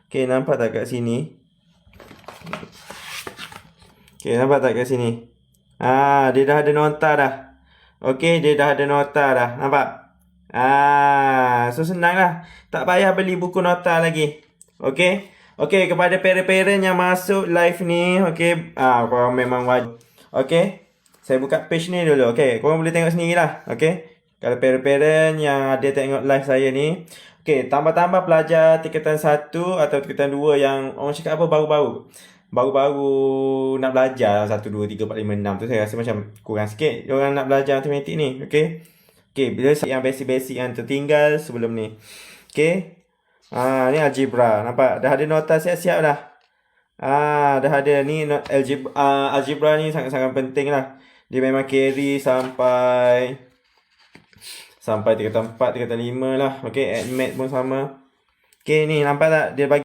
Okay, nampak tak kat sini? Okay, nampak tak kat sini? Dia dah ada nota dah. Okay, dia dah ada nota dah. Nampak? So senang lah. Tak payah beli buku nota lagi. Okay? Okay, kepada parent-parent yang masuk live ni, okay, korang memang wajib. Okay? Saya buka page ni dulu. Okay, korang boleh tengok sendiri lah. Okay? Kalau parent-parent yang ada tengok live saya ni, okay, tambah-tambah pelajar tingkatan 1 atau tingkatan 2 yang orang cakap apa baru-baru nak belajar 1, 2, 3, 4, 5, 6 tu saya rasa macam kurang sikit orang nak belajar matematik ni. Okay? Okay, bila yang basic-basic yang tertinggal sebelum ni. Okay? Ni algebra. Nampak? Dah ada nota siap-siap dah. Dah ada ni algebra ni sangat-sangat penting lah. Dia memang carry sampai tingkatan 4, tingkatan 5 lah. Okay, admat pun sama. Okay, ni nampak tak? Dia bagi